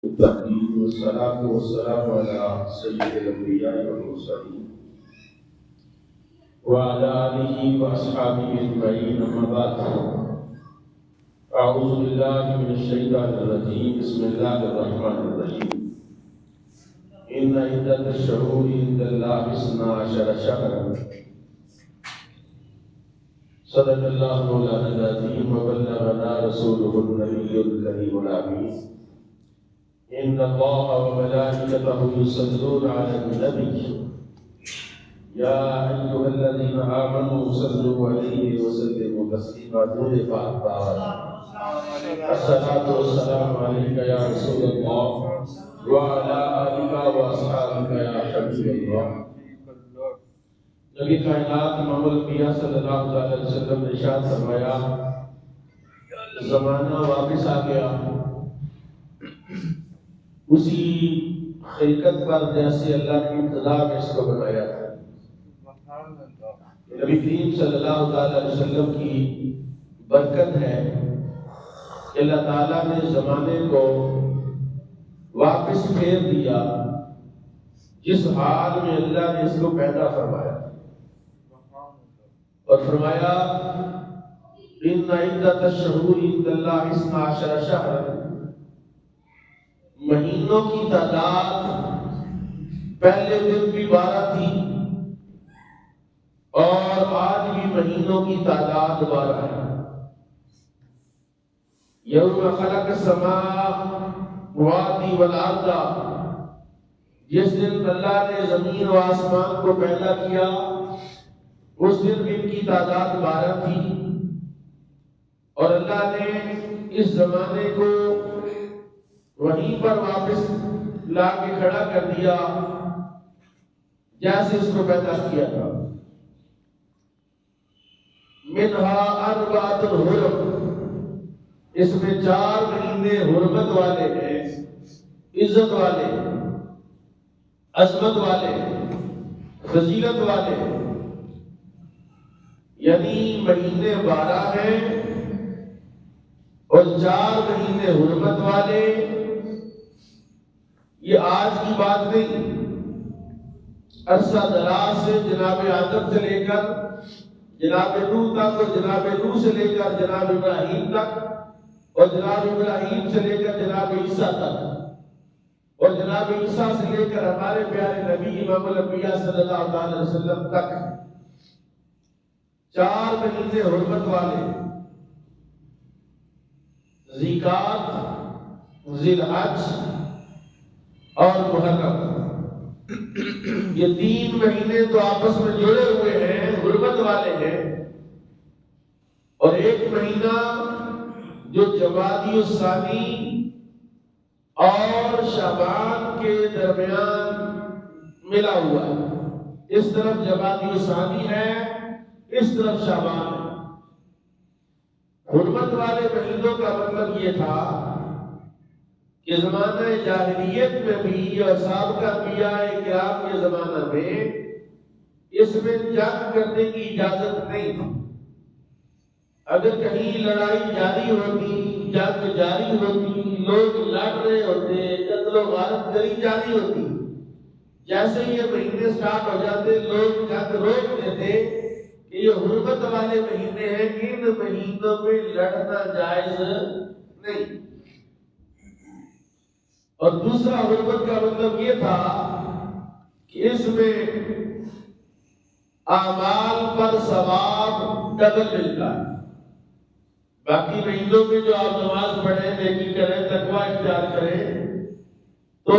التحديد والصلاة والسلام على سيد الأنبياء والمرسلين وعلى آله وأصحابه أجمعين أما بعد أعوذ بالله من الشيطان الرجيم بسم الله الرحمن الرحيم إن عدة الشهور عند الله 12 شهرا صدق الله مولانا العظيم وبلغنا رسوله النبي الكريم الأمين إن الله وملائكته يصلون على النبي يا أيها الذين آمنوا صلوا عليه وسلموا تسليما دون الصلاة والسلام عليك يا رسول الله وعلى آلك وأصحابك يا حبيب الله. نبی کائنات امام الانبیاء صلی اللہ علیہ وسلم نے ارشاد فرمایا زمانہ واپس آ گیا اسی خلقت پر جیسے اللہ نے ابتدا میں اس کو بنایا تھا. نبی کریم صلی اللہ علیہ وسلم کی برکت ہے کہ اللہ تعالیٰ نے زمانے کو واپس پھیر دیا جس حال میں اللہ نے اس کو پیدا فرمایا اور فرمایا ان عدت الشہور عند اللہ 12 شہر. مہینوں کی تعداد پہلے دن بھی 12 تھی اور آج بھی مہینوں کی تعداد 12 ہے. یوم خلق السماوات والارض, جس دن اللہ نے زمین و آسمان کو پیدا کیا اس دن بھی ان کی تعداد 12 تھی اور اللہ نے اس زمانے کو وہیں پر واپس لا کے کھڑا کر دیا جیسے اس کو پیدا کیا تھا. منہا اربعۃ الحرم, اس میں 4 مہینے حرمت والے ہیں, عزت والے, عظمت والے, فضیلت والے, یعنی مہینے 12 ہیں اور 4 مہینے حرمت والے. یہ آج کی بات نہیں, عرصہ دراز سے جناب آدم سے لے کر جناب نوح تک اور جناب نوح سے لے کر جناب ابراہیم تک اور جناب ابراہیم سے لے کر جناب عیسیٰ تک اور جناب عیسیٰ سے لے کر ہمارے پیارے نبی امام الانبیاء صلی اللہ علیہ وسلم تک 4 مہینے حرمت والے, ذیقعد, ذی الحج اور محرم. یہ 3 مہینے تو آپس میں جڑے ہوئے ہیں, حرمت والے ہیں, اور ایک مہینہ جو جمادی الثانی اور شعبان کے درمیان ملا ہوا ہے. اس طرف جمادی الثانی ہے, اس طرف شعبان ہے. حرمت والے مہینوں کا مطلب یہ تھا کہ زمانہ جاہلیت میں بھی اور سابقہ انبیاء کرام کے زمانہ میں اس میں جنگ کرنے کی اجازت نہیں تھی. اگر کہیں لڑائی جاری ہوتی, جنگ جاری ہوتی, لوگ لڑ رہے ہوتے, قتل و غارت گری جاری ہوتی, جیسے یہ مہینے سٹارٹ ہو جاتے لوگ جنگ روک دیتے کہ یہ حرمت والے مہینے ہیں, ان مہینوں میں لڑنا جائز نہیں. اور دوسرا حرمت کا مطلب یہ تھا کہ اس میں اعمال پر ثواب ڈبل ملتا ہے. باقی مہینوں میں جو آپ نماز پڑھیں, نیکی کریں, تقوی اختیار کریں تو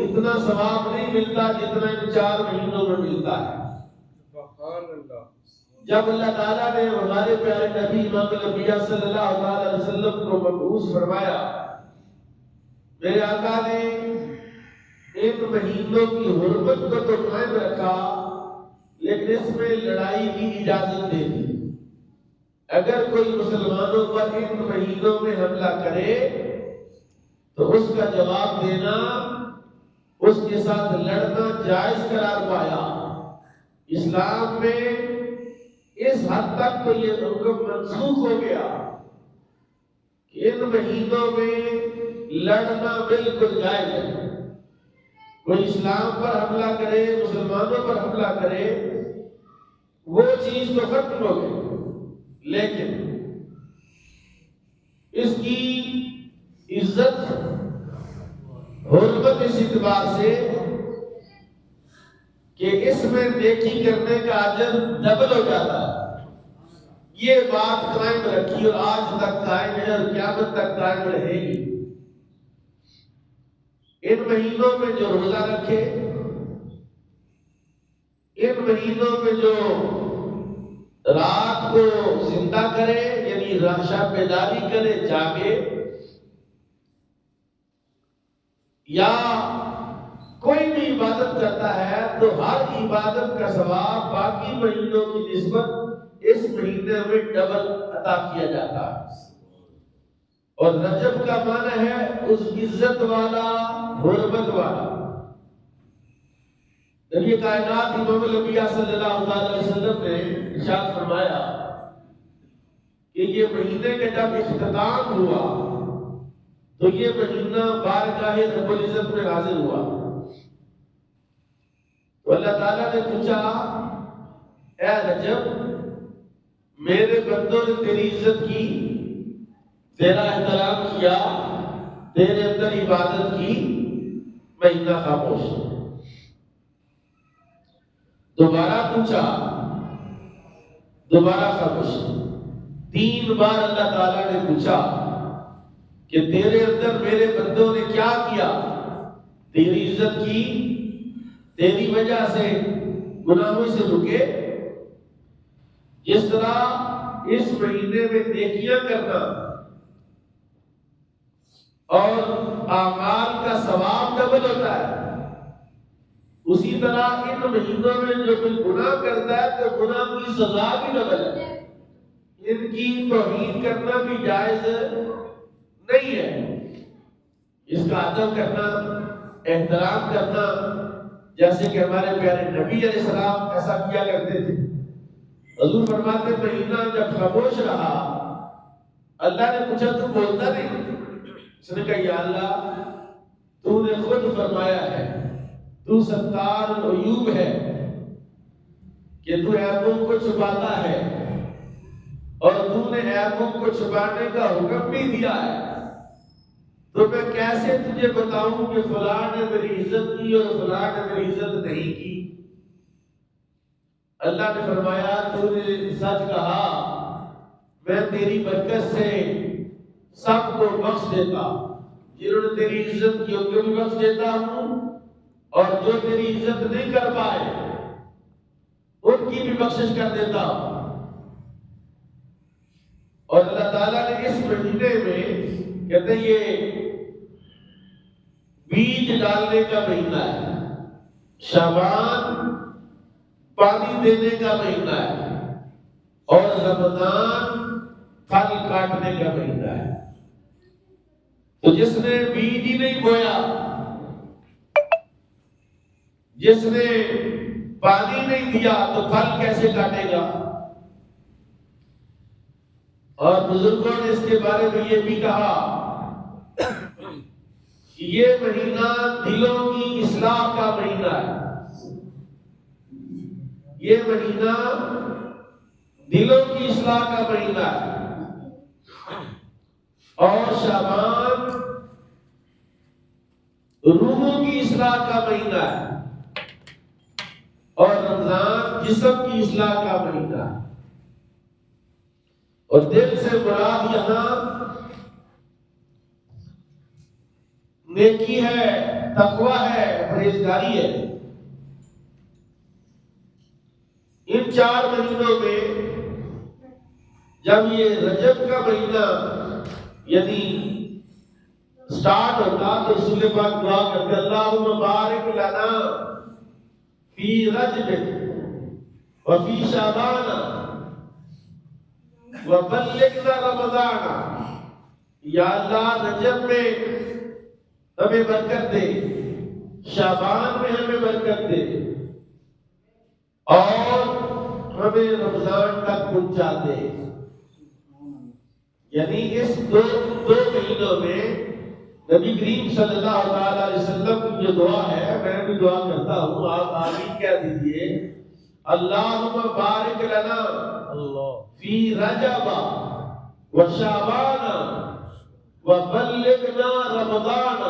اتنا ثواب نہیں ملتا جتنا ان 4 مہینوں میں ملتا ہے. جب اللہ تعالیٰ نے ہمارے پیارے نبی امام الانبیاء صلی اللہ علیہ وسلم کو مبعوث فرمایا, میرے آقا نے ان مہینوں کی حرمت کو تو قائم رکھا لیکن اس میں لڑائی کی اجازت دے دی. اگر کوئی مسلمانوں پر ان مہینوں میں حملہ کرے تو اس کا جواب دینا, اس کے ساتھ لڑنا جائز قرار پایا. اسلام میں اس حد تک تو یہ حکم منسوخ ہو گیا کہ ان مہینوں میں لڑنا بالکل جائز ہے۔ کوئی اسلام پر حملہ کرے، مسلمانوں پر حملہ کرے، وہ چیز تو ختم ہو گئی، لیکن اس کی عزت حرمت اس اعتبار سے کہ اس میں نیکی کرنے کا اجر ڈبل ہو جاتا ہے۔ یہ بات قائم رکھی اور آج تک قائم ہے اور قیامت تک قائم رہے گی۔ ان مہینوں میں جو روزہ رکھے، ان مہینوں میں جو رات کو زندہ کرے یعنی شب بیداری کرے، جاگے، یا کوئی بھی عبادت کرتا ہے تو ہر عبادت کا ثواب باقی مہینوں کی نسبت اس مہینے میں ڈبل عطا کیا جاتا ہے۔ اور رجب کا معنی ہے اس عزت والا، حرمت والا۔ نبی کائنات امام الانبیاء صلی اللہ علیہ وسلم نے ارشاد فرمایا کہ یہ مہینے کا جب اختتام ہوا تو یہ مہینہ بارگاہ رب العزت میں حاضر ہوا تو اللہ تعالیٰ نے پوچھا، اے رجب، میرے بندوں نے تیری عزت کی، تیرا احترام کیا، تیرے اندر عبادت کی، مہینہ خاموش۔ دوبارہ پوچھا، دوبارہ خاموش۔ 3 بار اللہ تعالیٰ نے پوچھا کہ تیرے اندر میرے بندوں نے کیا کیا، تیری عزت کی، تیری وجہ سے گناہوں سے رکے۔ جس طرح اس مہینے میں نیکیاں کرنا اور اعمال کا ثواب ڈبل ہوتا ہے، اسی طرح ان مہینوں میں جو کوئی گناہ کرتا ہے تو گناہ کی سزا بھی ڈبل ہے۔ ان کی توہین کرنا بھی جائز نہیں ہے۔ اس کا ادب کرنا، احترام کرنا، جیسے کہ ہمارے پیارے نبی علیہ السلام ایسا کیا کرتے تھے۔ حضور فرماتے مہینہ جب خاموش رہا، اللہ نے پوچھا تو بولتا نہیں؟ اس نے کہا یا اللہ، تو نے خود فرمایا ہے تو ستار العیوب ہے کہ تو عیبوں کو چھپاتا ہے، اور تو نے عیبوں کو چھپانے کا حکم بھی دیا ہے، تو میں کیسے تجھے بتاؤں کہ فلاں نے میری عزت کی اور فلاں نے میری عزت نہیں کی؟ اللہ نے فرمایا تو نے سچ کہا، میں تیری برکت سے سب کو بخش دیتا، جنہوں نے تیری عزت کی ان کو بھی بخش دیتا ہوں، اور جو تیری عزت نہیں کر پائے ان کی بھی بخشش کر دیتا ہوں۔ اور اللہ تعالیٰ نے اس مہینے میں کہتے ہیں یہ بیج ڈالنے کا مہینہ ہے، شعبان پانی دینے کا مہینہ ہے، اور رمضان پھل کاٹنے کا مہینہ ہے۔ تو جس نے بیج ہی نہیں بویا، جس نے پانی نہیں دیا تو پھل کیسے کاٹے گا؟ اور بزرگوں نے اس کے بارے میں یہ بھی کہا کہ یہ مہینہ دلوں کی اصلاح کا مہینہ ہے، یہ مہینہ دلوں کی اصلاح کا مہینہ ہے، اور شعبان روحوں کی اصلاح کا مہینہ ہے، اور رمضان جسم کی اصلاح کا مہینہ ہے۔ اور دل سے مراد یہاں نیکی ہے، تقوی ہے، پرہیزگاری ہے۔ ان 4 مہینوں میں جب یہ رجب کا مہینہ یعنی سٹارٹ ہوتا تو رسول پاک دعا کرتے اللہم بارک لنا فی رجب وفی شعبان وبلغنا رمضان، یا اللہ رجب میں ہمیں برکت دے، شعبان میں ہمیں برکت دے، اور ہمیں رمضان تک پہنچا دے۔ یعنی اس دو مہینوں میں نبی کریم صلی اللہ تعالی علیہ وسلم کی جو دعا ہے میں بھی دعا کرتا ہوں، آپ آمین کہہ دیجئے۔ اللہم بارک لنا فی رجب و شعبان و بلغنا رمضان،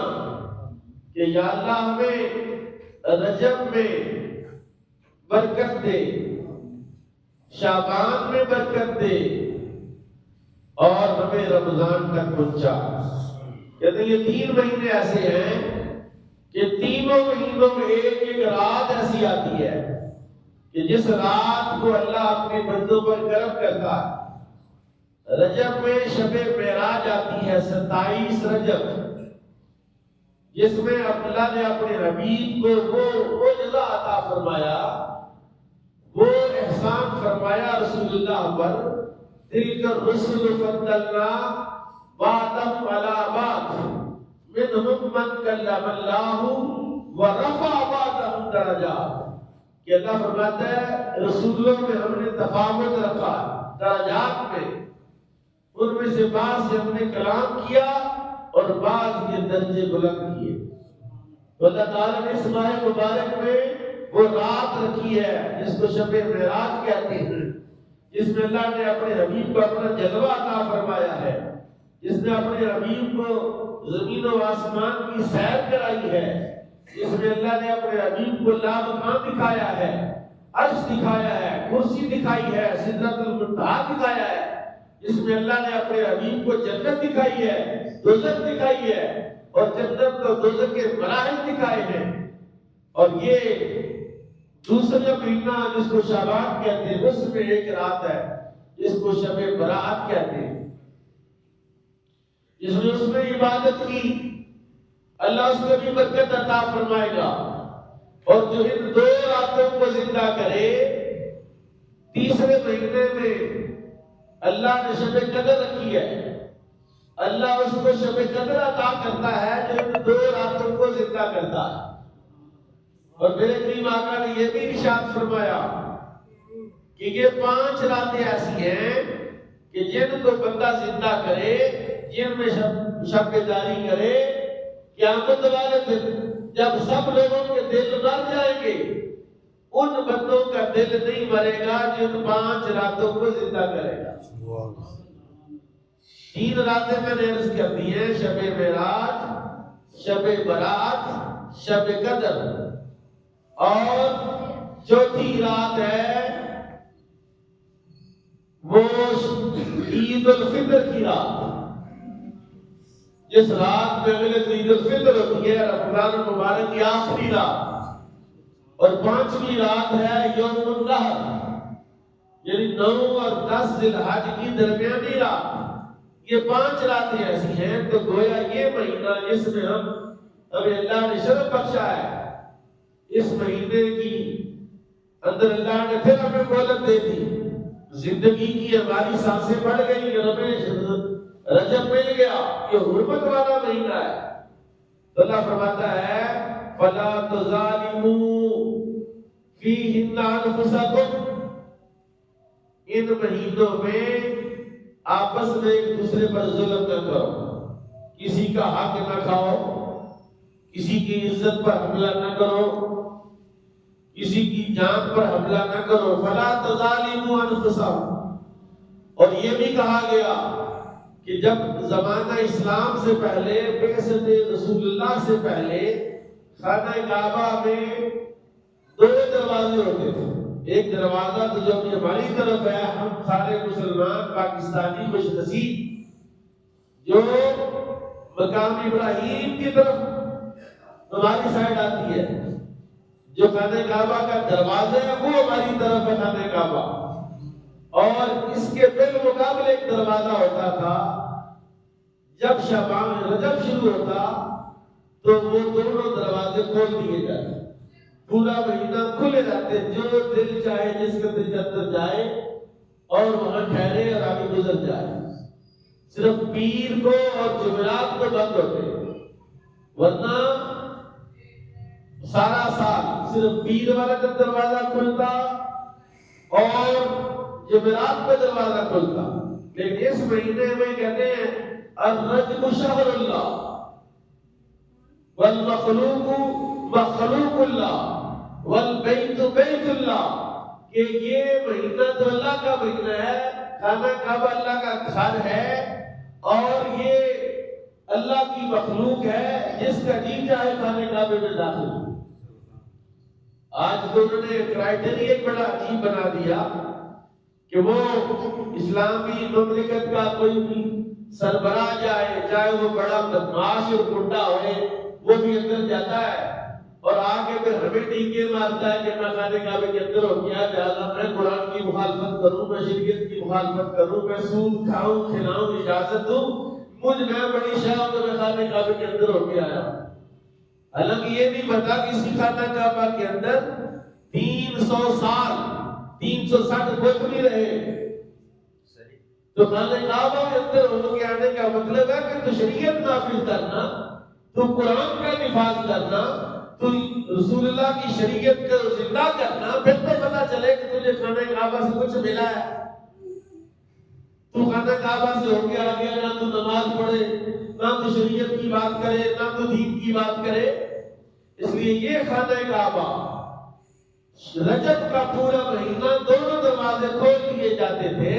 کہ یا اللہ ہمیں رجب میں برکت دے، شعبان میں برکت دے، اور ہمیں رمضان تک پہنچا۔ کہتے ہیں یہ 3 مہینے ایسے ہیں کہ تینوں مہینوں میں ایک ایک رات ایسی آتی ہے کہ جس رات کو اللہ اپنے بندوں پر کرم کرتا ہے۔ رجب میں شب معراج آتی ہے 27 رجب، جس میں اللہ نے اپنے حبیب کو وہ جزا عطا فرمایا، وہ احسان فرمایا رسول اللہ پر۔ تلک الرسل فضلنا بعضهم على بعض منهم من کلم اللہ ورفع بعضهم درجات، کہ اللہ فرماتا ہے رسولوں میں ہم نے تفاوت رکھا درجات میں، ان میں سے بعض سے ہم نے کلام کیا اور بعض کے درجے بلند کیے۔ تو اللہ تعالیٰ نے اس ماہ مبارک میں وہ رات رکھی ہے جس کو شب معراج کہتے ہیں، جس میں اللہ نے اپنے حبیب کو اپنا جلوہ عطا فرمایا ہے، جس نے اپنے حبیب کو زمین و آسمان کی سیر کرائی ہے، جس میں اللہ نے اپنے حبیب کو لامکان دکھایا ہے، عرش دکھایا ہے، کرسی دکھائی ہے، سدرۃ المنتہا دکھایا ہے، جس میں اللہ نے اپنے حبیب کو جنت دکھائی ہے، دوزخ دکھائی ہے، اور جنت اور دوزخ کے مراحل دکھائے ہیں۔ اور یہ دوسرا مہینہ جس کو شعبان کہتے ہیں، اس میں ایک رات ہے جس کو شب برات کہتے ہیں، جس نے اس میں عبادت کی اللہ اس کو بھی برکت عطا فرمائے گا۔ اور جو ان 2 راتوں کو زندہ کرے، تیسرے مہینے میں اللہ نے شب قدر رکھی ہے، اللہ اس کو شب قدر عطا کرتا ہے جو ان 2 راتوں کو زندہ کرتا ہے۔ اور میرے کریم آقا نے یہ بھی ارشاد فرمایا کہ یہ 5 راتیں ایسی ہیں کہ جن کو بندہ زندہ کرے، جن میں شب بیداری کرے، قیامت والے دن جب سب لوگوں کے دل مر جائیں گے، ان بندوں کا دل نہیں مرے گا جن 5 راتوں کو زندہ کرے گا۔ 3 راتیں میں نے عرض کر دی ہیں، شب معراج، شب برات، شب قدر، اور چوتھی رات ہے وہ عید الفطر کی رات، جس رات میں اگلے عید الفطر ہوتی ہے، رمضان المبارک کی آخری رات۔ اور 5ویں رات ہے یوم النحر، یعنی 9 اور 10 ذی الحج کی درمیانی رات۔ یہ 5 راتیں ایسی ہیں، تو گویا یہ مہینہ جس میں ہمیں اللہ نے شرف بخشا ہے، اس مہینے کی اندر اللہ نے پھر ہمیں مہلت دے دی، زندگی کی ہماری سانسیں بڑھ گئی، ہمیں رجب مل گیا، یہ حرمت والا مہینہ ہے۔ تو اللہ فرماتا ہے فَلَا تُظَالِمُوا فِيهِنَّ أَنفُسَكُمْ، ان مہینوں میں آپس میں ایک دوسرے پر ظلم نہ کرو، کسی کا حق نہ کھاؤ، کسی کی عزت پر حملہ نہ کرو، کسی کی جان پر حملہ نہ کرو۔ فَلَا تُظَالِمُوا أَنفُسَكُمْ۔ اور یہ بھی کہا گیا کہ جب زمانہ اسلام سے پہلے، بعثت رسول اللہ سے پہلے، خانہ کعبہ میں 2 دروازے ہوتے تھے۔ ایک دروازہ تو جو کہ ہماری طرف ہے، ہم سارے مسلمان پاکستانی خوش نصیب، جو مقام ابراہیم کی طرف ہماری سائڈ آتی ہے، جو خانہ کعبہ کا دروازہ ہے وہ ہماری طرف ہے خانہ کعبہ۔ اور اس کے بالمقابل ایک دروازہ ہوتا تھا، جب شعبان رجب شروع ہوتا تو وہ دونوں دروازے کھول دیے جاتے، پورا مہینہ کھلے رہتے، جو دل چاہے جس کے دل اندر جائے اور وہاں ٹھہرے اور آگے گزر جائے۔ صرف پیر کو اور جمعرات کو بند ہوتے، ورنہ سارا سال صرف پیر والا دروازہ کھلتا اور جمعرات کا دروازہ کھلتا۔ لیکن اس مہینے میں کہتے ہیں الرجب شہر اللہ، والمخلوق مخلوق اللہ والبیت بیت اللہ، کہ یہ مہینہ تو اللہ کا مہینہ ہے، خانہ کعبہ اللہ کا گھر ہے، اور یہ اللہ کی مخلوق ہے جس کا جی چاہے خانہ کعبے میں داخل ہو۔ آج تو انہوں نے کرائٹیریا بڑا عجیب بنا دیا کہ وہ اسلامی مملکت کا کوئی بھی سربراہ جائے، چاہے وہ بڑا بدماش اور گنڈا ہوئے، وہ بھی اندر جاتا ہے اور آگے پھر ہمیں ٹیکے مارتا ہے کہ میں خانہ کعبے کے اندر ہو گیا، لہٰذا میں قرآن کی مخالفت کروں، میں شریعت کی مخالفت کروں، میں سود کھاؤں کھلاؤں اجازت دوں، میں بڑی شاہ ہوں تو میں خانہ کعبے کے اندر ہو کے آیا۔ حالانکہ یہ نہیں پتا کہ اسی خانہ کعبہ کے اندر 300 سال 360 بت بھی رہے۔ تو خانہ کعبہ کے اندر ہو کے آنے کا مطلب ہے کہ تو شریعت نافذ کرنا، تو قرآن کا نفاذ کرنا، تو رسول اللہ کی شریعت کا زندہ کرنا، پھر تو پتہ چلے کہ تجھے خانہ کعبہ سے کچھ ملا ہے۔ تو خانہ کعبہ سے ہو کے آ گیا، نہ تو نماز پڑھے، نہ تو شریعت کی بات کرے، نہ تو دین کی بات کرے۔ اس لیے یہ خانہ کعبہ رجب کا پورا مہینہ دونوں دروازے کھول دیے جاتے تھے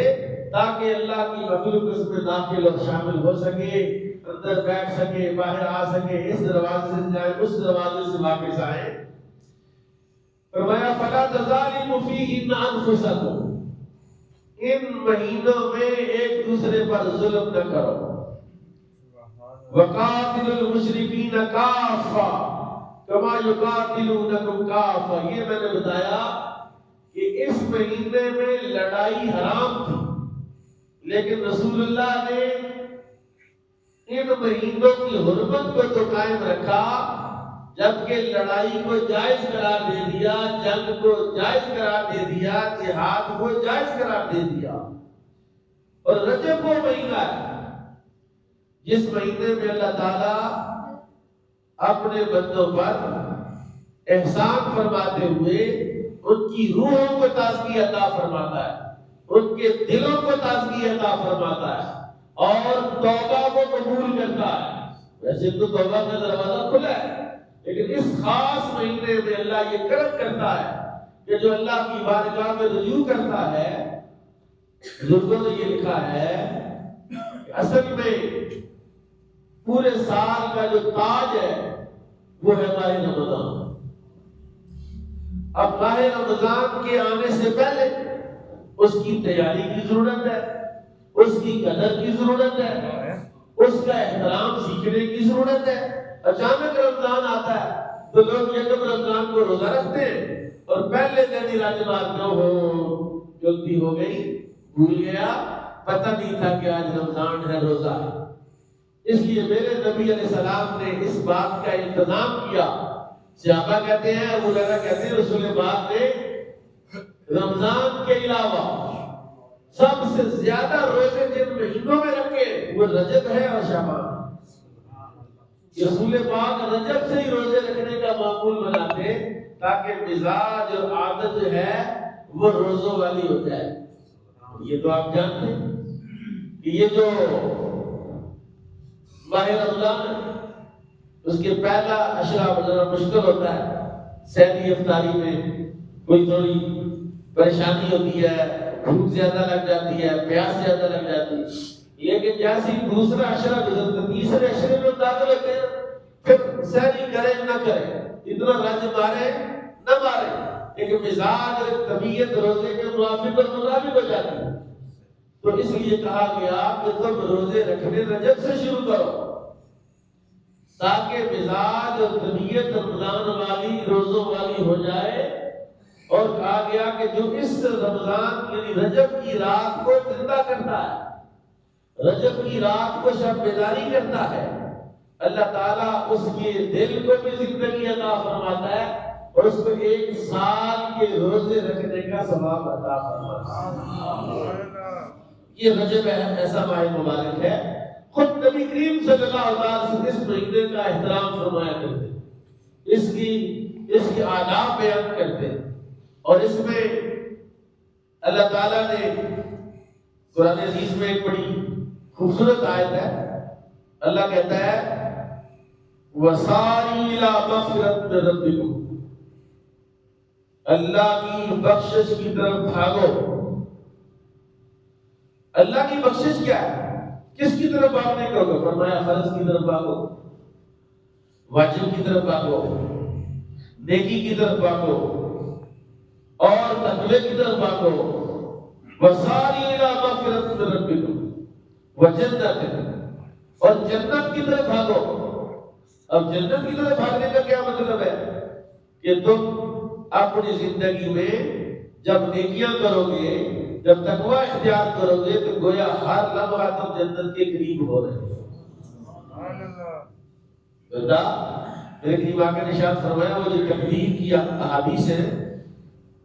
تاکہ اللہ کی مخلوق اس میں داخل اور شامل ہو سکے، اندر بیٹھ سکے، باہر آ سکے، اس دروازے سے جائے اس دروازے سے واپس آئے۔ فرمایا فَلَا تَظَالِمُ فِيهِنَّ أَنفُسَكُمْ، ان مہینوں میں ایک دوسرے پر ظلم نہ کرو۔ وَقَاتِلُوا الْمُشْرِكِينَ كَافَّةً كَمَا يُقَاتِلُونَكُمْ كَافَّةً، یہ میں نے بتایا کہ اس مہینے میں لڑائی حرام تھی، لیکن رسول اللہ نے ان مہینوں کی حرمت کو تو قائم رکھا، جبکہ لڑائی کو جائز قرار دے دیا، جنگ کو جائز قرار دے دیا، جہاد کو جائز قرار دے دیا۔ اور رجب وہ مہینہ ہے جس مہینے میں اللہ تعالیٰ اپنے بندوں پر احسان فرماتے ہوئے ان کی روحوں کو تازگی عطا فرماتا ہے، ان کے دلوں کو تازگی عطا فرماتا ہے اور توبہ کو قبول کرتا ہے۔ ویسے تو توبہ کا دروازہ کھلا ہے، لیکن اس خاص مہینے میں اللہ یہ کرم کرتا ہے کہ جو اللہ کی بارگاہ میں رجوع کرتا ہے، بزرگوں نے یہ لکھا ہے کہ اصل میں پورے سال کا جو تاج ہے وہ ہے ماہ رمضان۔ اب ماہ رمضان کے آنے سے پہلے اس کی تیاری کی ضرورت ہے، اس کی قدر کی ضرورت ہے، اس کا احترام سیکھنے کی ضرورت ہے۔ اچانک رمضان آتا ہے تو لوگ یکم رمضان کو روزہ رکھتے ہیں اور پہلے دن ہی راج مارتے ہو غلطی ہو گئی، بھول گیا، پتہ نہیں تھا کہ آج رمضان ہے، روزہ ہے۔ اس لیے میرے نبی علیہ السلام نے اس بات کا انتظام کیا۔ صحابہ کہتے ہیں، ابو ہریرہ کہتے ہیں، رسول پاک نے رمضان کے علاوہ سب سے زیادہ روزے جن مہینوں میں رکھے وہ رجب ہے اور شعبان۔ رسول پاک رجب سے ہی روزے رکھنے کا معمول بناتے تاکہ مزاج اور عادت جو ہے وہ روزوں والی ہو جائے۔ یہ تو آپ جانتے ہیں کہ یہ جو ماہ رمضان ہے اس کے پہلا عشرہ ذرا مشکل ہوتا ہے، سحری افطاری میں کوئی تھوڑی پریشانی ہوتی ہے، بھوک زیادہ لگ جاتی ہے، پیاس زیادہ لگ جاتی ہے، لیکن جیسے ہی دوسرا عشرہ گزرتا، تیسرے عشرے میں داخل ہوتے ہیں، پھر سحری کرے نہ کرے، اتنا رج مارے نہ مارے، لیکن مزاج اور طبیعت روزے کے موافق اور مطابق ہو جاتی ہے۔ تو اس لیے کہا گیا کہ تم روزے رکھنے رجب سے شروع کرو تاکہ مزاج اور طبیعت رمضان والی روزوں والی ہو جائے۔ اور کہا گیا کہ جو اس رمضان یعنی رجب کی رات کو زندہ کرتا ہے، رجب کی رات کو شب بیداری کرتا ہے، اللہ تعالیٰ اس کے دل کو بھی زندگی عطا فرماتا ہے اور اس کو ایک سال کے روزے رکھنے کا ثواب عطا فرماتا ہے۔ یہ رجب ایسا ماہ مبارک ہے، خود نبی کریم صلی اللہ علیہ وسلم اس مہینے کا احترام فرمایا کرتے، اس کی آداب بیان کرتے، اور اس میں اللہ تعالیٰ نے قرآن عزیز میں ایک بڑی خوبصورت آیت ہے، اللہ کہتا ہے وساری الی مغفرۃ من ربکم، اللہ کی بخشش کی طرف بھاگو۔ اللہ کی بخشش کیا ہے؟ کس کی طرف بھاگنے کا ہوگا؟ فرمایا فرض کی طرف بھاگو، واجب کی طرف بھاگو، نیکی کی طرف بھاگو اور تقوی کی طرف بھاگو۔ وساری الی مغفرۃ من ربکم وجنت، اور جنت کی طرف بھاگو۔ اب جنت کی طرف بھاگنے کا کیا مطلب ہے؟ کہ تم اپنی زندگی میں جب نیکیاں کرو گے، جب تقوی اختیار کرو گے، تو گویا ہر لمحہ تم جنت کے قریب ہو رہے ہو۔ سبحان اللہ۔ میرے کریم آقا نے ارشاد فرمایا، وہ جو تقدیر کی احادیث ہیں،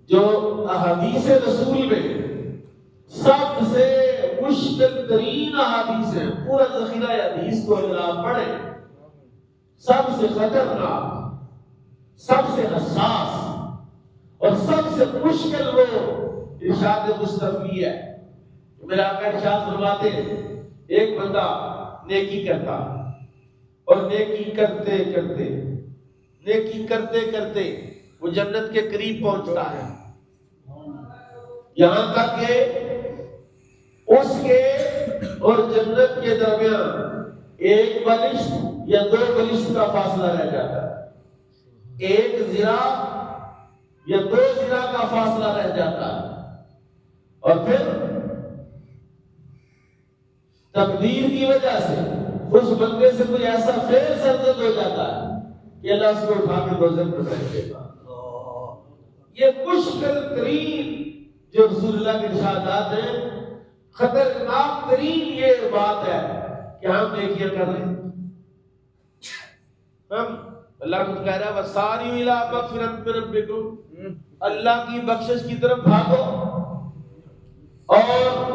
جو احادیث رسول میں سب سے مشکل ترین احادیث ہیں، پورا ذخیرہ حدیث کو اگر آپ پڑھیں، سب سے خطرناک، سب سے حساس اور سب سے مشکل وہ ارشاد مصطفی ہے۔ میرا آقا ارشاد فرماتے ہیں، ایک بندہ نیکی کرتا اور نیکی کرتے کرتے وہ جنت کے قریب پہنچتا ہے، یہاں تک کہ اس کے اور جنت کے درمیان ایک بلشت یا 2 بلشت کا فاصلہ رہ جاتا ہے، 1 ذراع یا 2 ذراع کا فاصلہ رہ جاتا ہے۔ اور پھر تقدیر کی وجہ سے اس بندے سے کوئی ایسا فعل سرزد ہو جاتا ہے کہ اللہ اس کو اٹھا کے دوزخ میں پھینک دے گا۔ یہ مشکل ترین جو رسول اللہ کے ارشادات ہیں، خطرناک ترین یہ بات ہے کہ ہم نیکیاں کر رہے ہیں، ہم اللہ کو کہہ رہا ہے وَسَارِعُوا إِلَىٰ مَغْفِرَةٍ مِّن رَبِّكُمْ، اللہ کی بخشش کی طرف بھاگو، اور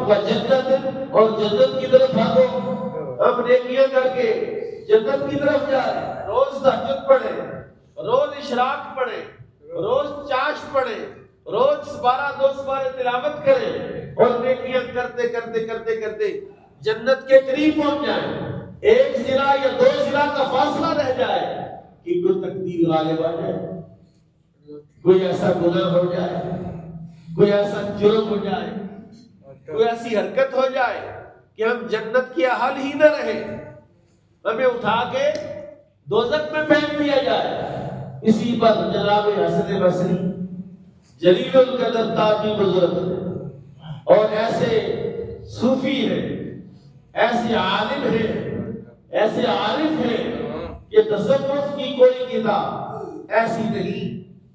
وَجَنَّةٍ، اور جنت کی طرف بھاگو۔ ہم نیکیاں کر کے جنت کی طرف جا رہے ہیں، روز تہجد پڑھے، روز اشراق پڑھے، روز چاشت پڑھے، روز سپارہ 2 سپارے تلاوت کریں اور نیکیاں کرتے کرتے کرتے کرتے جنت کے قریب پہنچ جائیں۔ 1 ذراع یا 2 ذراع کا فاصلہ رہ جائے کہ کوئی تقدیر غالب آ جائے، کوئی ایسا گناہ ہو جائے، کوئی ایسا جرم ہو جائے، کوئی ایسی حرکت ہو جائے کہ ہم جنت کی اہل ہی نہ رہے، ہمیں اٹھا کے دوزخ میں پھینک دیا جائے۔ اسی پر جناب حسن بصری جلیل القدر تابعی بزرگ اور ایسے صوفی ہیں، ایسے عالم ہیں، ایسے عارف ہیں کہ تصوف کی کوئی کتاب ایسی نہیں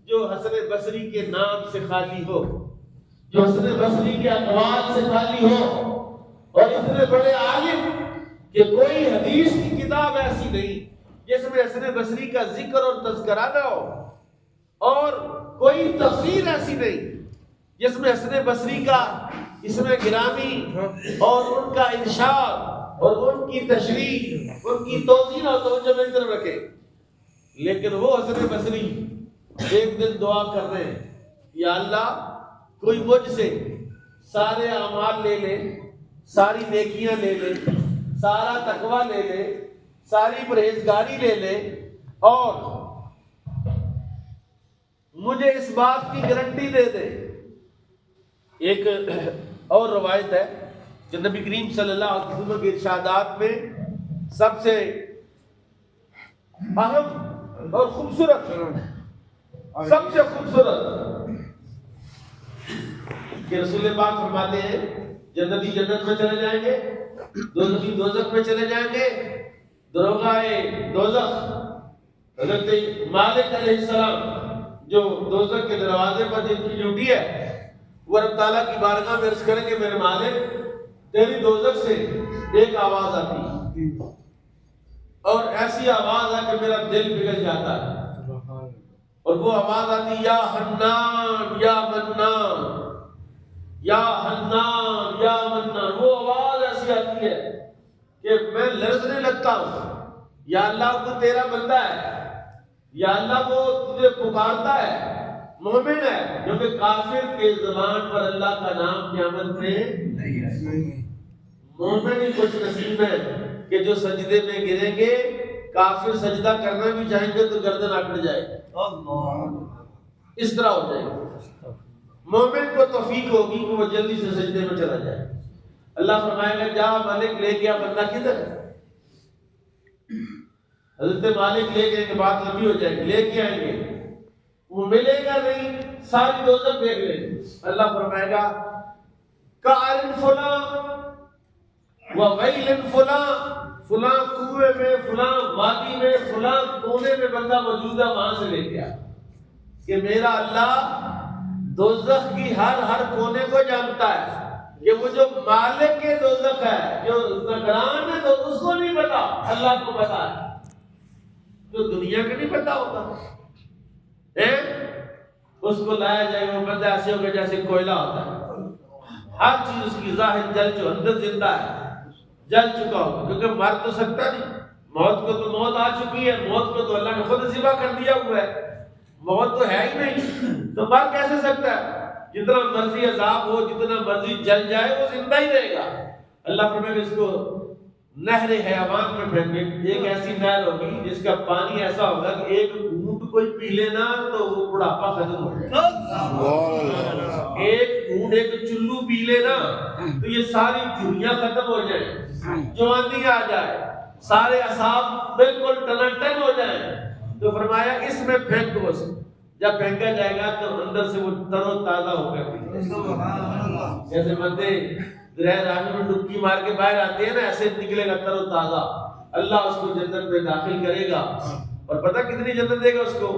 جو حسن بصری کے نام سے خالی ہو، جو حسن بصری کے اقوال سے خالی ہو، اور اتنے بڑے عالم کہ کوئی حدیث کی کتاب ایسی نہیں جس میں حسن بصری کا ذکر اور تذکرہ نہ ہو، اور کوئی تفسیر ایسی نہیں جس میں حسن بصری کا اسم گرامی اور ان کا ارشاد اور ان کی تشریح، ان کی توضیح اور توجہ میں طرف رکھے۔ لیکن وہ حسن بصری ایک دن دعا کر رہے ہیں، یا اللہ کوئی مجھ سے سارے اعمال لے لے، ساری نیکیاں لے لے، سارا تقویٰ لے لے، ساری پرہیزگاری لے لے، اور مجھے اس بات کی گارنٹی دے دے۔ ایک اور روایت ہے کہ نبی کریم صلی اللہ علیہ وسلم کے ارشادات میں سب سے اہم اور خوبصورت، سب سے خوبصورت کہ رسول پاک فرماتے ہیں جنتی جنت میں چلے جائیں گے، دوزخی دوزخ میں چلے جائیں گے۔ دروغائے دوزخ حضرت مالک علیہ السلام جو دوزخ کے دروازے پر جن کی ڈیوٹی ہے، وہ رب تعالیٰ کی بارگاہ میں عرض کریں کہ میرے مالک تیری دوزخ سے ایک آواز آتی ہے، اور ایسی آواز ہے کہ میرا دل پگھل جاتا ہے، اور وہ آواز آتی یا حنان یا منان، یا حنان یا منان۔ وہ آواز ایسی آتی ہے کہ میں لرزنے لگتا ہوں۔ یا اللہ وہ تیرا بندہ ہے، یا اللہ وہ تجھے پکارتا ہے، مومن ہے، کیونکہ کافر کے زبان پر اللہ کا نام قیامت میں نہیں ہے۔ مومن ہی خوش نصیب ہے کہ جو سجدے میں گریں گے کافر سجدہ کرنا بھی چاہیں گے تو گردن آکڑ جائے اس طرح ہو جائے گا. مومن کو توفیق ہوگی کہ وہ جلدی سے سجدے میں چلا جائے. اللہ فرمائے گا جا مالک لے گیا بندہ کدھر ہے؟ حضرت مالک لے گئے کہ بات لمبی ہو جائے گی. لے کے آئیں گے وہ ملے گا نہیں، ساری دوزخ دیکھ لیں گے. اللہ فرمائے گا کارن فلاں وویل فلاں، فلاں کنویں میں، فلاں وادی میں، فلاں کونے میں بندہ موجود ہے، وہاں سے لے گیا کہ میرا اللہ دوزخ کی ہر کونے کو جانتا ہے کہ وہ جو مالک کے دوزخ ہے، جو نگران ہے، تو اس کو نہیں پتا، اللہ کو پتا ہے. جو دنیا کا نہیں پتا ہوتا اس کو لایا جائے گا، وہ بندہ ایسے ہوگا جیسے کوئلہ ہوتا ہے. ہر چیز اس کی ظاہر جل جو اندر زندہ ہے جل چکا ہوگا، کیونکہ مر تو سکتا نہیں. موت کو تو موت آ چکی ہے، موت کو تو اللہ نے خود ذبح کر دیا ہوا ہے. موت تو ہے ہی نہیں تو مر کیسے سکتا ہے؟ جتنا مرضی عذاب ہو، جتنا مرضی جل جائے، وہ زندہ ہی رہے گا. اللہ فرمائے گا اس کو نہر حیوان میں پھینکیں. ایک ایسی نہر ہوگی جس کا پانی ایسا ہوگا کہ ایک گھونٹ کوئی پی لینا تو وہ بڑھاپا ختم ہو جائے. ایک گھونٹ ایک چلو پی لینا تو یہ ساری دنیا ختم ہو جائے، جوانی آ جائے، سارے اعصاب بالکل ٹنٹن ہو جائیں. تو فرمایا اس میں پھینک دو. جب پھینکا جائے گا تو اندر سے وہ تر و تازہ ہو کر جیسے بندے دریا راہی میں ڈبکی مار کے باہر آتے ہیں نا، ایسے نکلے گا تر و تازہ. اللہ اس کو جنت میں داخل کرے گا. اور پتہ کتنی جنت دے گا اس کو؟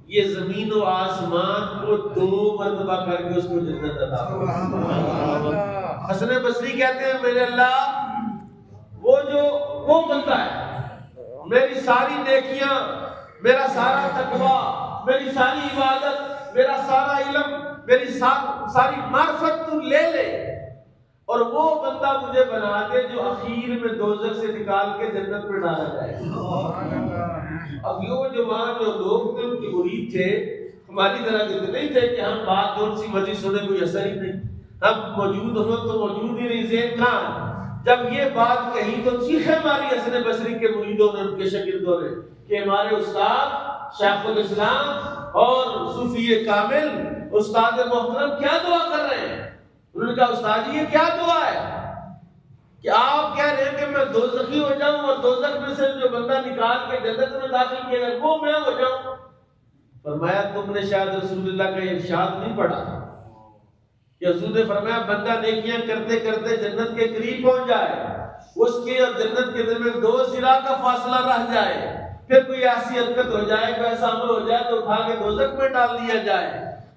یہ زمین و آسمان کو 2 مرتبہ کر کے اس کو جنت عطا فرمائے. حسن بصری کہتے ہیں میرے اللہ وہ بندہ ہے میری ساری نیکیاں، میرا سارا تقویٰ، میری ساری عبادت، میرا سارا علم، میری ساری معرفت تو لے لے، اور وہ بندہ مجھے بنا دے جو اخیر میں دوزخ سے نکال کے جنت میں ڈالا جائے. اب یہ جو وہاں جو لوگ تھے ان کی مرید تھے، ہماری طرح کے نہیں تھے کہ ہم بات کون سی مرضی سنے کوئی اثر ہی نہیں، ہم موجود ہوں تو موجود ہی نہیں، ذہن کہاں. جب یہ بات کہی تو چیخیں ماری حسن بصری کے مریدوں نے، ان کے شاگردوں نے، کہ ہمارے استاد شیخ الاسلام اور صوفی کامل استاد محترم کیا دعا کر رہے ہیں. انہوں نے کہا استاد جی یہ کیا دعا ہے کہ آپ کہہ رہے ہیں کہ میں دوزخی ہو جاؤں اور دوزخ میں سے جو بندہ نکال کے جنت میں داخل کیا جائے وہ میں ہو جاؤں. فرمایا تم نے شاید رسول اللہ کا ارشاد نہیں پڑھا کہ حضور نے فرمایا بندہ نیکیاں کرتے کرتے جنت کے قریب پہنچ جائے، اس کے اور جنت کے درمیان 2 ذراع کا فاصلہ رہ جائے، پھر کوئی ایسی حرکت ہو جائے، کوئی ایسا عمل ہو جائے تو اٹھا کے دوزخ میں ڈال دیا جائے.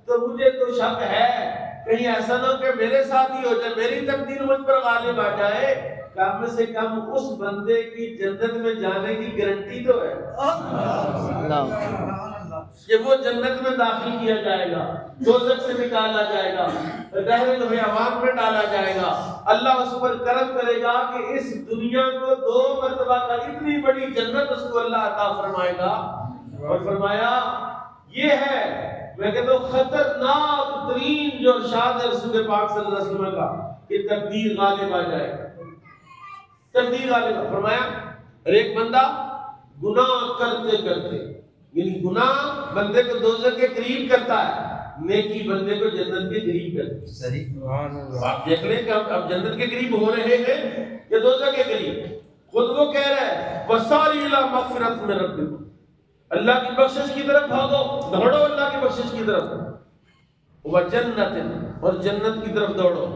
تو مجھے تو شک ہے کہیں ایسا نہ ہو کہ میرے ساتھ ہی ہو جائے، میری تقدیر مجھ پر غالب آ جائے. کم سے کم اس بندے کی جنت میں جانے کی گارنٹی تو ہے کہ وہ جنت میں داخل کیا جائے گا، دوزخ سے نکالا جائے گا، نہر حیوان میں ڈالا جائے گا. اللہ اس پر کرم کرے گا کہ اس دنیا کو 2 مرتبہ کا اتنی بڑی جنت اس کو اللہ عطا فرمائے گا. اور فرمایا یہ ہے میں کہتا ہوں خطرناک ترین جو ارشاد ہے رسول پاک صلی اللہ علیہ وسلم کا کہ تقدیر غالب آ جائے گا. تقدیر غالب فرمایا ایک بندہ گناہ کرتے کرتے، یعنی گناہ بندے کو دوزخ کے قریب کرتا ہے، نیکی بندے کو جنت کے قریب کرتی ہے. صحیح آپ دیکھ لیں کہ اب جنت کے قریب ہو رہے ہیں یا دوزخ کے قریب. خود وہ کہہ رہا ہے وَسَارِعُوا إِلَىٰ مَغْفِرَةٍ مِّن رَّبِّكُمْ، اللہ کی بخشش کی طرف بھاگو، دوڑو اللہ کی بخشش کی طرف. وَجَنَّةٍ، اور جنت کی طرف دوڑو.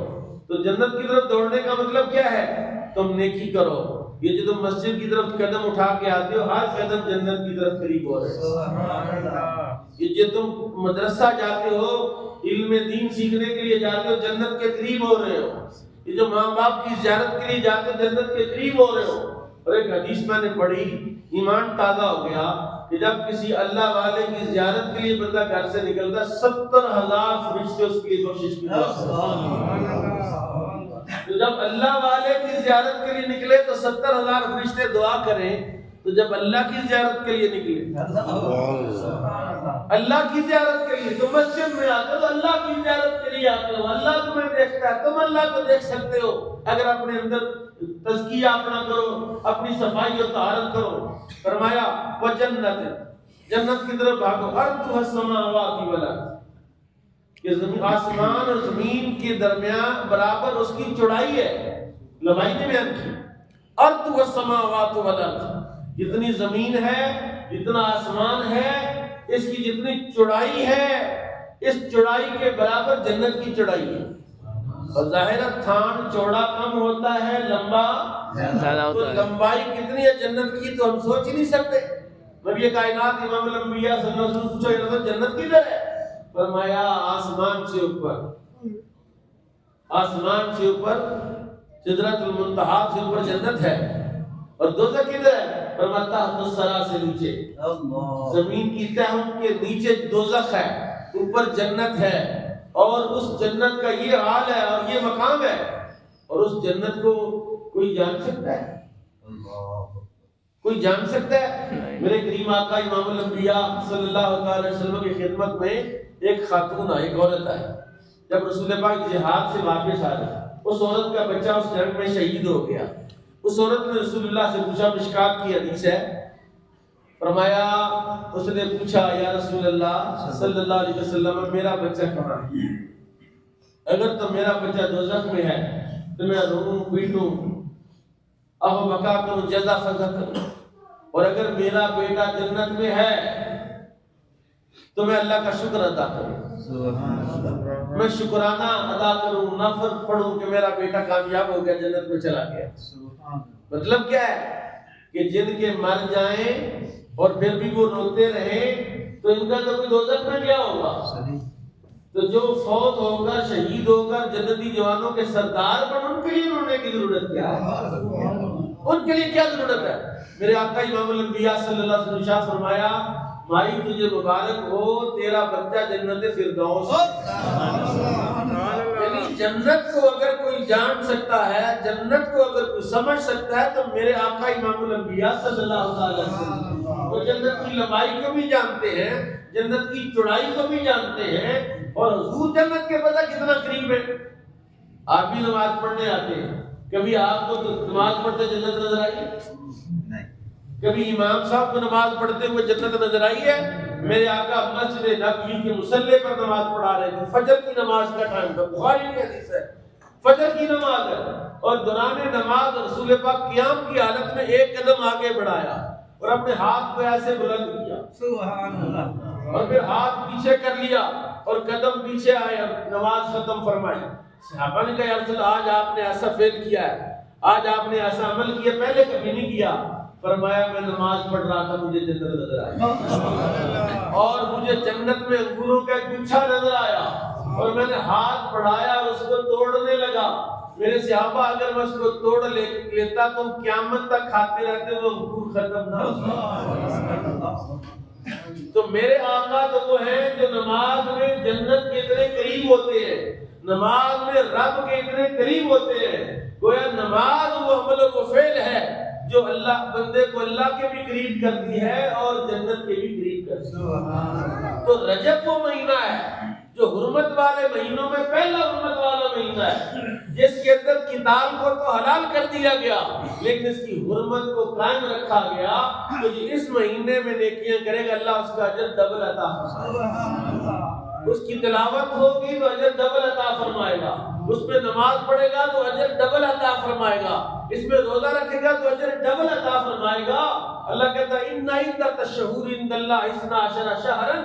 تو جنت کی طرف دوڑنے کا مطلب کیا ہے؟ تم نیکی کرو. یہ جو تم مسجد کی طرف قدم اٹھا کے آتے ہو ہر قدم جنت کی طرف قریب ہو رہے ہیں. یہ جو تم مدرسہ جاتے ہو علم دین سیکھنے کے لیے جاتے ہو جنت کے قریب ہو رہے ہو. یہ جو ماں باپ کی زیارت کے لیے جاتے ہو جنت کے قریب ہو رہے ہو. اور ایک حدیث میں نے پڑھی، ایمان تازہ ہو گیا کہ جب کسی اللہ والے کی زیارت کے لیے بندہ گھر سے نکلتا 70,000 فرشتے اس کی بخشش کی دعا. تو جب اللہ والے کی زیارت کے لیے نکلے تو 70,000 فرشتے دعا کریں تو جب اللہ کی زیارت کے لیے نکلے، اللہ کی زیارت کے لیے، تو مسجد میں آتے تو اللہ کی زیارت کے لیے آتے ہو، اللہ تمہیں دیکھتا ہے، تم اللہ کو دیکھ سکتے ہو اگر اپنے اندر تزکیہ اپنا کرو، اپنی صفائی اور طہارت کرو۔ فرمایا وہ جنت کی طرف بھاگو، ارضها السماوات والارض، کہ آسمان اور زمین کے درمیان برابر اس کی چوڑائی ہے، لمبائی نے بیان کی، ارضها السماوات والارض، جتنی زمین ہے، جتنا آسمان ہے، اس کی جتنی چوڑائی ہے، اس چوڑائی کے برابر جنت کی چوڑائی ہے۔ اور ظاہر تھان چوڑا کم ہوتا ہے، لمبا زیادہ ہوتا ہے، تو لمبائی کتنی ہے جنت کی تو ہم سوچ ہی نہیں سکتے۔ نبی کائنات امام الانبیاء صلی اللہ علیہ وسلم پوچھا جنت کدھر ہے؟ فرمایا آسمان سے اوپر، آسمان سے اوپر سدرۃ المنتہا سے اوپر جنت ہے، اور دوزخ کدھر ہے؟ فرمایا تحت الثری سے نیچے، زمین کی تہوں کے نیچے دوزخ ہے، اوپر جنت ہے، اور اس جنت کا یہ حال ہے اور یہ مقام ہے، اور اس جنت کو کوئی جان سکتا ہے؟ کوئی جان سکتا ہے؟ میرے کریم آقا امام الانبیاء صلی اللہ علیہ وسلم کی خدمت میں ایک خاتون آئی، ایک عورت آئی، جب رسول پاک جہاد سے واپس آ رہے، اس عورت کا بچہ اس جنگ میں شہید ہو گیا۔ اس عورت نے رسول اللہ سے پوچھا، مشکات کی حدیث ہے، فرمایا اس نے پوچھا یا رسول اللہ صلی اللہ علیہ وسلم میرا بچہ کہاں ہے؟ اگر تو میرا بچہ دوزخ میں ہے تو میں روؤں پیٹوں آہ بکا کروں جزا فضا کروں، اور اگر میرا بیٹا جنت میں ہے تو میں اللہ کا شکر ادا کروں، میں شکرانہ ادا کروں، نفل پڑھوں کہ میرا بیٹا کامیاب ہو گیا، جنت میں چلا گیا۔ مطلب کیا ہے کہ جن کے مر جائیں اور پھر بھی وہ روتے رہیں تو ان کا تو کوئی دوزخ میں گیا ہوگا، تو جو فوت ہو کر شہید ہو کر جنتی جوانوں کے سردار بن، ان کے لیے رونے کی ضرورت کیا ہے؟ ان کے لیے کیا ضرورت ہے؟ میرے آقا امام الانبیاء صلی اللہ علیہ وسلم نے فرمایا بھائی تجھے مبارک ہو، تیرا بچہ جنت فردوس، یعنی جنت کو اگر کوئی جان سکتا ہے، جنت کو اگر کوئی سمجھ سکتا ہے تو میرے آقا امام الانبیاء صلی اللہ علیہ وسلم وہ جنت کی لمبائی کو بھی جانتے ہیں، جنت کی چوڑائی کو بھی جانتے ہیں، اور حضور جنت کے پتہ کتنا قریب ہے۔ آپ بھی نماز پڑھنے آتے ہیں، کبھی آپ کو نماز پڑھتے جنت نظر آئی ہے؟ کبھی امام صاحب کو نماز پڑھتے ہوئے جنت نظر آئی ہے؟ میرے آقا مسجد نبوی کے مصلی پر نماز پڑھا رہے تھے، فجر کی نماز کا ٹائم تھا، بخاری کی حدیث ہے، فجر کی نماز ہے، اور دوران نماز رسول پاک قیام کی حالت میں ایک قدم آگے بڑھایا اور اپنے ہاتھ کو ایسے بلند کیا، سبحان اللہ، اور پھر ہاتھ پیچھے کر لیا اور قدم پیچھے آئے اور نماز ختم فرمائی۔ صحابہ نے کہا یا رسول اللہ آج آپ نے ایسا فعل کیا ہے، آج آپ نے ایسا عمل کیا، پہلے کبھی نہیں کیا۔ فرمایا میں نماز پڑھ رہا تھا، مجھے جنت نظر آئی اور مجھے جنت میں انگوروں کا گچھا نظر آیا، اور میں نے ہاتھ بڑھایا اور اس کو توڑنے لگا۔ میرے صحابہ اگر میں اس کو توڑ لیتا تو قیامت تک کھاتے رہتے، وہ انگور ختم نہ ہوتا۔ تو میرے آقا تو وہ ہیں جو نماز میں جنت کے اتنے قریب ہوتے ہیں، نماز میں رب کے اتنے قریب ہوتے ہیں، گویا نماز وہ عمل و فعل ہے جو اللہ بندے کو اللہ کے بھی قریب کرتی ہے اور جنت کے بھی قریب کرتی ہے۔ تو رجب وہ مہینہ ہے جو حرمت والے مہینوں میں پہلا حرمت والا مہینہ ہے، جس کے اندر قتال کو تو حلال کر دیا گیا لیکن اس کی حرمت کو قائم رکھا گیا۔ تو جو اس مہینے میں نیکیاں کرے گا اللہ اس کا اجر ڈبل عطا فرمائے گا، اس کی تلاوت ہوگی تو اجر ڈبل عطا فرمائے گا، اس میں نماز پڑھے گا تو اجر ڈبل عطا فرمائے گا، اس میں روزہ رکھے گا تو اجر ڈبل عطا فرمائے گا۔ اللہ کہتا ہے ان عدۃ الشہور عند اللہ 12 شہرا،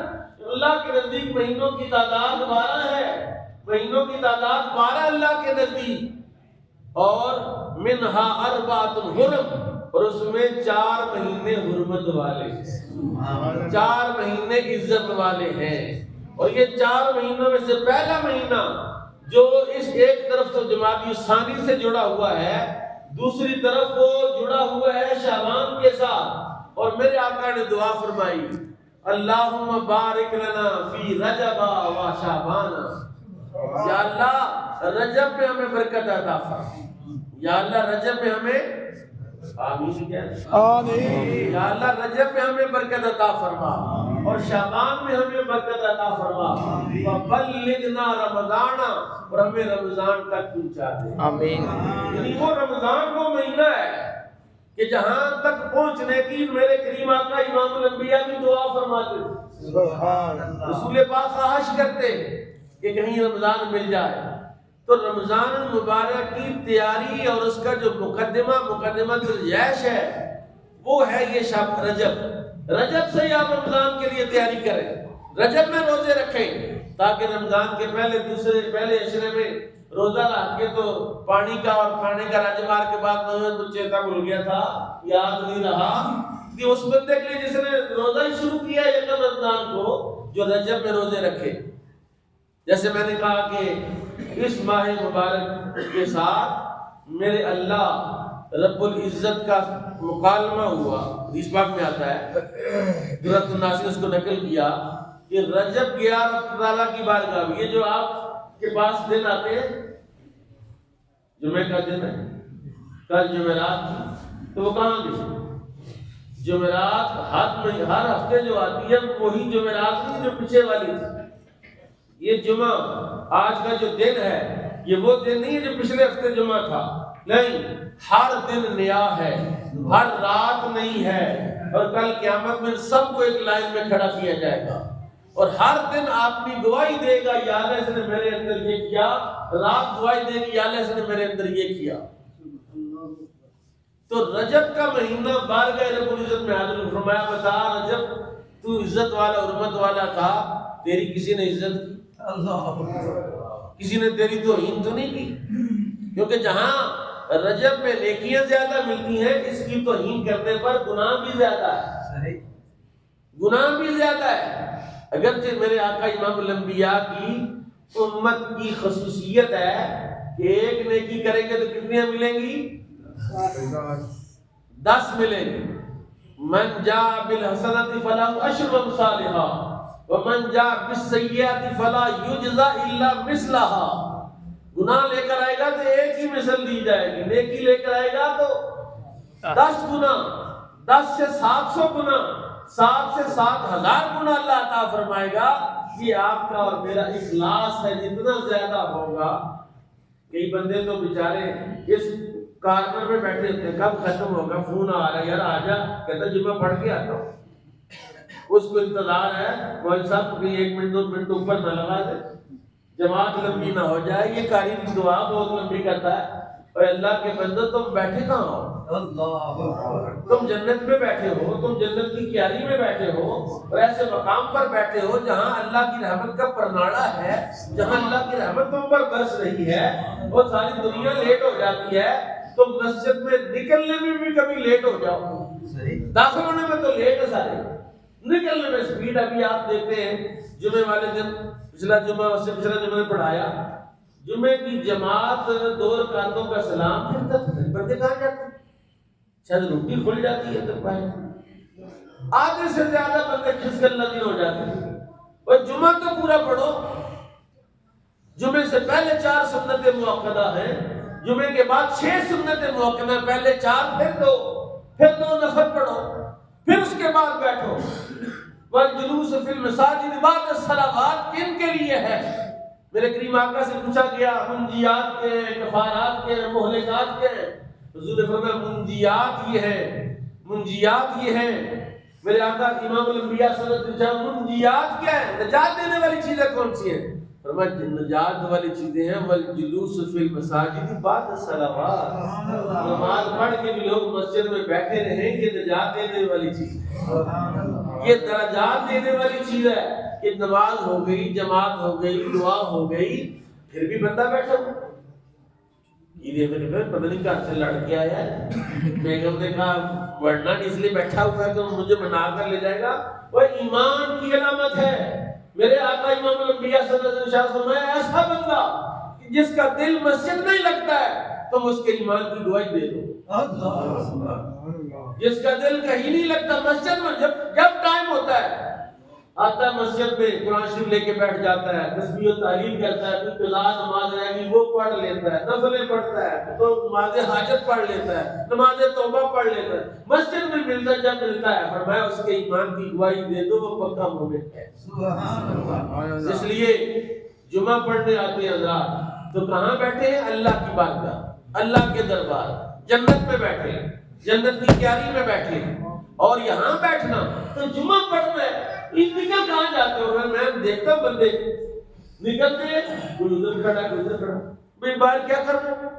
اللہ کے نزدیک مہینوں کی تعداد 12 ہے، مہینوں کی تعداد 12 اللہ کے نزدیک، اور منہا 4 حرم، اور اس میں 4 مہینے حرمت والے ہیں، 4 مہینے عزت والے ہیں، اور یہ 4 مہینوں میں سے پہلا مہینہ جو اس ایک طرف تو جمادی الثانی سے جڑا ہوا ہے، دوسری طرف وہ جڑا ہوا ہے شعبان کے ساتھ، اور میرے آقا نے دعا فرمائی اللہم بارک لنا فی رجب و شعبان، یا اللہ رجب میں ہمیں برکت عطا فرما، یا اللہ رجب میں ہمیں آمین کیا آمین. یا اللہ رجب میں ہمیں برکت عطا فرما اور شعبان میں ہمیں برکت عطا فرما وبلغنا رمضان اور ہمیں رمضان تک پہنچا دے. آمین. یعنی وہ رمضان وہ مہینہ ہے کہ جہاں تک پہنچنے کی میرے کریم آقا امام الانبیاء بھی دعا فرماتے تھے. سبحان اللہ. رسول پاک خواہش کرتے کہ کہیں رمضان مل جائے. تو رمضان المبارک کی تیاری اور اس کا جو مقدمۃ الجیش ہے وہ ہے یہ شب رجب. رجب سے ہی آپ رمضان کے لیے تیاری کریں. رجب میں روزے رکھیں تاکہ رمضان کے پہلے عشرے میں روزہ رکھ کے تو پانی کا اور کھانے کا راجمار کے بعد میں چیتا بھول گیا تھا، یاد نہیں رہا کہ اس بندے کے لیے جس نے روزہ ہی شروع کیا یکم رمضان کو جو رجب میں روزے رکھے. جیسے میں نے کہا کہ اس ماہ مبارک کے ساتھ میرے اللہ رب العزت کا مکالمہ ہوا. حدیث پاک میں آتا ہے، درت الناس نے اس کو نقل کیا کہ رجب گیا رب تعالیٰ کی بارگاہ میں. یہ جو آپ کے پاس دن آتے ہیں، جمعہ کا دن ہے، کل جمعرات تھی، تو وہ کہاں گئے؟ جمعرات ہر ہفتے جو آتی ہے وہی جمعرات نہیں جو پیچھے والی تھی. یہ جمعہ آج کا جو دن ہے یہ وہ دن نہیں ہے جو پچھلے ہفتے جمعہ تھا. نہیں، ہر دن نیا ہے، ہر رات نہیں ہے. اور کل قیامت میں سب کو ایک لائن میں کھڑا کیا جائے گا اور ہر دن اپنی گواہی دے گا، یا اللہ اس نے میرے اندر یہ کیا. رات گواہی دے گی، یا اللہ اس نے میرے اندر یہ کیا. تو رجب کا مہینہ بارگاہ رب العزت میں حاضر فرمایا، بتا رجب تو عزت والا حرمت والا تھا، تیری کسی نے عزت کی؟ کسی نے تیری توہین تو نہیں کی؟ کیونکہ جہاں رجب میں نیکیاں زیادہ ملتی ہیں اس کی توہین کرنے پر گناہ بھی زیادہ ہے. گناہ بھی زیادہ ہے. اگرچہ میرے آقا امام الانبیاء کی امت کی خصوصیت ہے کہ ایک نیکی کریں گے تو کتنیاں ملیں گی؟ 10 ملیں گی. من جاء بالحسنۃ فلہ عشر امثالھا ومن جاء بالسیئۃ فلا یجزی الا مثلھا. گناہ لے کر آئے گا تو ایک ہی مثل دی جائے گی، نیکی لے کر آئے گا تو 10 گنا، 10 سے 700 گنا، 7 سے 7000 گنا اللہ عطا فرمائے گا. یہ آپ کا اور میرا اخلاص ہے. جتنا زیادہ ہوگا، کئی بندے تو بیچارے اس کارنر میں بیٹھے ہوتے ہیں، کب ختم ہوگا، فون آ رہا ہے، یار آجا، کہتا جمعہ پڑھ کے آتا ہوں. اس کو انتظار ہے مولوی صاحب کو 1 منٹ 2 منٹ اوپر نہ لگا دے، جماعت لمبی نہ ہو جائے. یہ قاری کی دعا بہت لمبی کرتا ہے. اور اللہ کے بندو تم بیٹھے کہاں ہو؟ تم جنت میں بیٹھے ہو، تم جنت کی کیاری میں بیٹھے ہو اور ایسے مقام پر بیٹھے ہو جہاں اللہ کی رحمت کا پرناڑا ہے، جہاں اللہ کی رحمت تم پر برس رہی ہے اور ساری دنیا لیٹ ہو جاتی ہے. تم مسجد میں نکلنے میں بھی کبھی لیٹ ہو جاؤ، داخل ہونے میں تو لیٹ ہے، سارے نکلنے میں سپیڈ. ابھی آپ دیکھتے ہیں جمعے والے دن، پچھلا جمعہ اس سے پچھلا جمعہ نے پڑھایا، جمعے کی جماعت 2 رکعتوں کا سلام پھر تک بندے کہاں جاتے ہیں؟ شاید روٹی کھل جاتی ہے تو آدھے سے زیادہ بندے کھسکن لگی ہو جاتے ہیں. اور جمعہ تو پورا پڑھو. جمعے سے پہلے 4 سنتیں مؤکدہ ہیں، جمعے کے بعد 6 سنتیں مؤکدہ، پہلے 4 پھر 2 نفل پڑھو، پھر اس کے بعد بیٹھو. والجلوس فی المساجد بعد الصلوات کن کے لیے ہے؟ میرے کریم آقا سے پوچھا گیا منجیات کے ہیں، کفارات کے ہیں، مہلکات کے ہیں. حضور نے فرمایا منجیات یہ ہیں، منجیات یہ ہیں. میرے آقا امام الانبیاء صلی اللہ علیہ وسلم منجیات کیا ہے؟ نجات دینے والی چیزیں کون سی ہیں؟ فرمایا نجات والی چیزیں ہیں والجلوس فی المساجد بعد الصلوات. نماز پڑھ کے بھی لوگ مسجد میں بیٹھے رہیں، یہ نجات دینے والی چیز ہے، یہ درجات دینے والی چیز ہے کہ نماز ہو گئی، جماعت ہو گئی، دعا ہو گئی، پھر بھی بندہ بیٹھا ہو. یہ پتہ نہیں کہاں سے لڑ کے آیا ہے. بیگم نے کہا ورنہ اس لیے بیٹھا ہوا ہے تو مجھے منا کر لے جائے گا. وہ ایمان کی علامت ہے. میرے آقا امام الانبیاء صلی اللہ علیہ وسلم فرمایا ایسا بندہ جس کا دل مسجد میں لگتا ہے تم اس کے ایمان کی گواہی دے دو. جس کا دل کہیں نہیں لگتا مسجد میں، جب ٹائم ہوتا ہے آتا ہے مسجد میں قرآن شریف لے کے بیٹھ جاتا ہے، تسبیح و تحلیل کرتا ہے، پھر قضاء نماز رہ گئی وہ پڑھ لیتا ہے، نفلیں پڑھتا ہے، تو نماز حاجت پڑھ لیتا ہے، نماز توبہ پڑھ لیتا ہے، مسجد میں ملتا جب ملتا ہے فرمایا اس کے ایمان کی گواہی دے دو وہ پکا مومن ہے۔ اس لیے جمعہ پڑھنے آتے ہیں حضرات تو کہاں بیٹھے ہیں؟ اللہ کی بارگاہ، اللہ کے دربار، جنت میں بیٹھے ہیں، جنت کی کیاری میں بیٹھے ہیں۔ اور یہاں بیٹھنا تو جمعہ پڑھنا ہے، نکل کہاں جاتے ہو؟ میں دیکھتا ہوں بندے نکلتے ہیں، کوئی ادھر کھڑا کوئی ادھر کھڑا، بھئی باہر کیا کر رہے ہو؟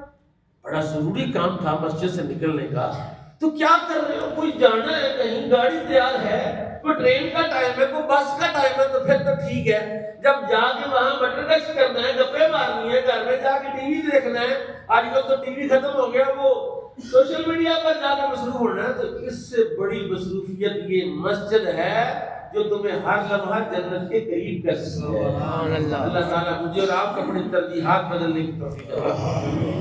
بڑا ضروری کام تھا مسجد سے نکلنے کا، تو کیا کر رہے ہو؟ کوئی جانا ہے کہیں، گاڑی تیار ہے، کوئی ٹرین کا ٹائم ہے، کوئی بس کا ٹائم ہے، تو پھر تو ٹھیک ہے۔ جب جا کے وہاں مٹر ٹیکس کرنا ہے، گپے مارنی ہے، گھر میں جا کے ٹی وی دیکھنا ہے، آج کل تو ٹی وی ختم ہو گیا، وہ سوشل میڈیا پر جا کے مصروف ہونا ہے، تو اس سے بڑی مصروفیت یہ مسجد ہے جو تمہیں ہر لمحہ جنت کے قریب کرتی ہے۔ اللہ تعالیٰ مجھے اور آپ کو اپنی ترجیحات بدلنے کی توفیق دے۔